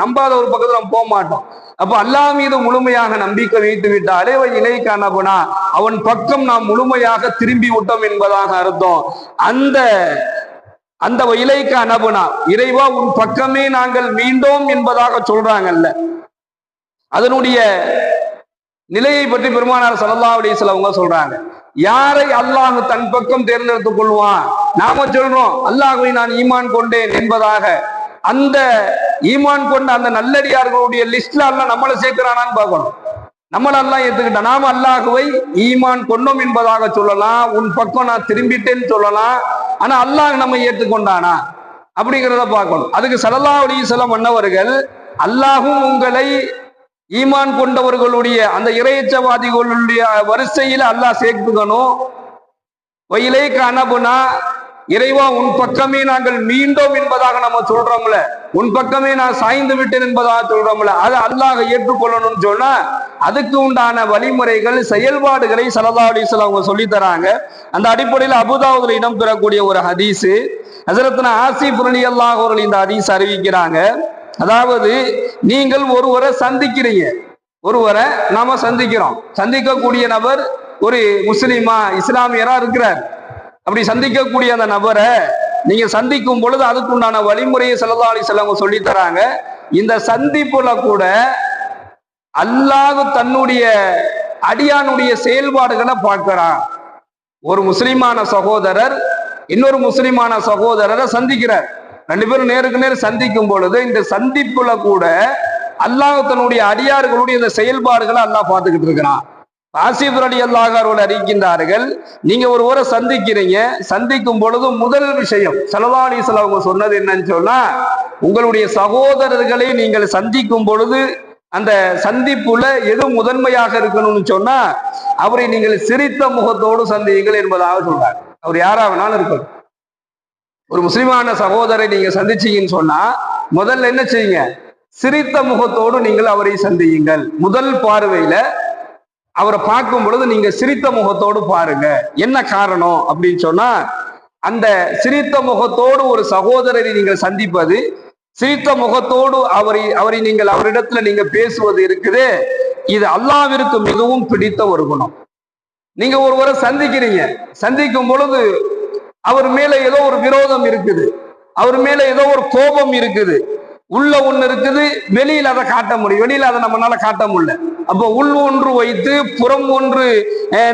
நம்பாத ஒரு பக்கத்துல நம்ம போக மாட்டோம். அப்ப அல்லாஹ் மீது முழுமையாக நம்பிக்கை வைத்து விட்டாலே இலைக்கான அவன் பக்கம் நாம் முழுமையாக திரும்பி விட்டோம் என்பதாக அர்த்தம். அந்த அந்த இலைக்கு அனபுனா இறைவா உன் பக்கமே நாங்கள் மீண்டோம் என்பதாக சொல்றாங்கல்ல, அதனுடைய நிலையை பற்றி பெருமானார் ஸல்லல்லாஹு அலைஹி வஸல்லம் அவங்க சொல்றாங்க. யாரை அல்லாஹ் தன் பக்கம் தேர்ந்தெடுத்துக் கொள்வான்? நாம சொல்றோம் அல்லாஹ்வை நான் ஈமான் கொண்டேன் என்பதாக. அந்த ஈமான் கொண்ட அந்த நல்லடியார்களுடைய லிஸ்ட்ல அல்லாஹ் நம்மளை சேர்க்கிறானான்னு பார்க்கணும். நம்மள அல்லாஹ் ஏத்துக்கிட்டா நாம அல்லாஹ்வை ஈமான் கொண்டோம் என்பதாக சொல்லலாம், உன் பக்கம் நான் திரும்பிட்டேன்னு சொல்லலாம். ஆனா அல்லாஹ் நம்ம ஏற்றுக்கொண்டானா அப்படிங்கிறத பார்க்கணும். அதுக்கு ஸல்லல்லாஹு அலைஹி வஸல்லம் அன்னவர்கள் அல்லாஹும் உங்களை ஈமான் கொண்டவர்களுடைய அந்த இறையச்சவாதிகளுடைய வரிசையில் அல்லாஹ் சேர்த்துக்கணும். இலைக்கு அனபுனா இறைவா உன் பக்கமே நாங்கள் மீண்டோம் என்பதாக நம்ம சொல்றோம்ல, உன் பக்கமே நான் சாய்ந்து விட்டேன் என்பதாக சொல்றோம்ல, அதை அல்லாஹ் ஏற்றுக்கொள்ளணும்னு சொன்னா அதுக்கு உண்டான வழிமுறைகள் செயல்பாடுகளை ஸல்லல்லாஹு அலைஹி வஸல்லம் அவங்க சொல்லி தராங்க. அந்த அடிப்படையில் அபூதாவுதுல இடம் பெறக்கூடிய ஒரு ஹதீஸ், ஹஸரத்னா ஆசிஃப் ரலியல்லாஹு அவர்கள் இந்த ஹதீஸ் அறிவிக்கிறாங்க. அதாவது நீங்கள் ஒருவரை சந்திக்கிறீங்க, ஒருவரை நாம சந்திக்கிறோம், சந்திக்கக்கூடிய நபர் ஒரு முஸ்லிமா இஸ்லாமியரா இருக்கிறார். அப்படி சந்திக்கக்கூடிய அந்த நபரை நீங்க சந்திக்கும் பொழுது அதுக்குண்டான வழிமுறையை ஸல்லல்லாஹு அலைஹி வஸல்லம் சொல்லி தராங்க. இந்த சந்திப்புல கூட அல்லாஹ் தன்னுடைய அடியானுடைய செயல்பாடுகளை பார்க்கிறான். ஒரு முஸ்லிமான சகோதரர் இன்னொரு முஸ்லிமான சகோதரரை சந்திக்கிறார். ரெண்டு பேரும் நேருக்கு நேர் சந்திக்கும் பொழுது இந்த சந்திப்புல கூட அல்லாஹ் தன்னுடைய அடியார்களுடைய இந்த செயல்பாடுகளை அல்லாஹ் பார்த்துக்கிட்டு இருக்கிறான். ஆசிஃப் ரலியல்லாஹு அவர்கள் அறிவிக்கின்றார்கள், நீங்க ஒருவரை சந்திக்கிறீங்க, சந்திக்கும் பொழுது முதல் விஷயம் ஸல்லல்லாஹு அலைஹி வஸல்லம் அவங்க சொன்னது என்னன்னு சொன்னா, உங்களுடைய சகோதரர்களை நீங்கள் சந்திக்கும் பொழுது அந்த சந்திப்புல எது முதன்மையாக இருக்கணும்னு சொன்னா அவரை நீங்கள் சிரித்த முகத்தோடு சந்தியுங்கள் என்பதாக சொல்றாங்க. அவர் யாரா வேணாலும் இருக்கணும். ஒரு முஸ்லிமான சகோதரை நீங்க சந்திச்சீங்கன்னு சொன்னா முதல்ல என்ன செய்யுங்க, சிரித்த முகத்தோடு நீங்கள் அவரை சந்தியுங்கள். முதல் பார்வையில அவரை பார்க்கும் பொழுது நீங்க சிரித்த முகத்தோடு பாருங்க. என்ன காரணம் அப்படின்னு சொன்னா, அந்த சிரித்த முகத்தோடு ஒரு சகோதரரை நீங்கள் சந்திப்பது, சிரித்த முகத்தோடு அவரை நீங்கள் அவரிடத்துல நீங்க பேசுவது இருக்குது, இது அல்லாஹ்விற்கு மிகவும் பிடித்த ஒரு குணம். நீங்க ஒருவரை சந்திக்கிறீங்க, சந்திக்கும் பொழுது அவர் மேல ஏதோ ஒரு விரோதம் இருக்குது, அவர் மேல ஏதோ ஒரு கோபம் இருக்குது, உள்ள ஒண்ணு இருக்குது, வெளியில அதை காட்ட முடியும், வெளியில அதை நம்மளால காட்ட முடியல. அப்போ உள் ஒன்று வைத்து புறம் ஒன்று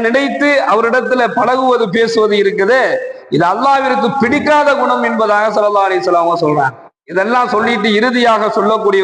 நினைத்து அவரிடத்துல பழகுவது பேசுவது இருக்குது, இது அல்லாஹ்விற்கு பிடிக்காத குணம் என்பதாக ஸல்லல்லாஹு அலைஹி வஸல்லம் சொல்றாங்க. இதெல்லாம் சொல்லிட்டு இறுதியாக சொல்லக்கூடிய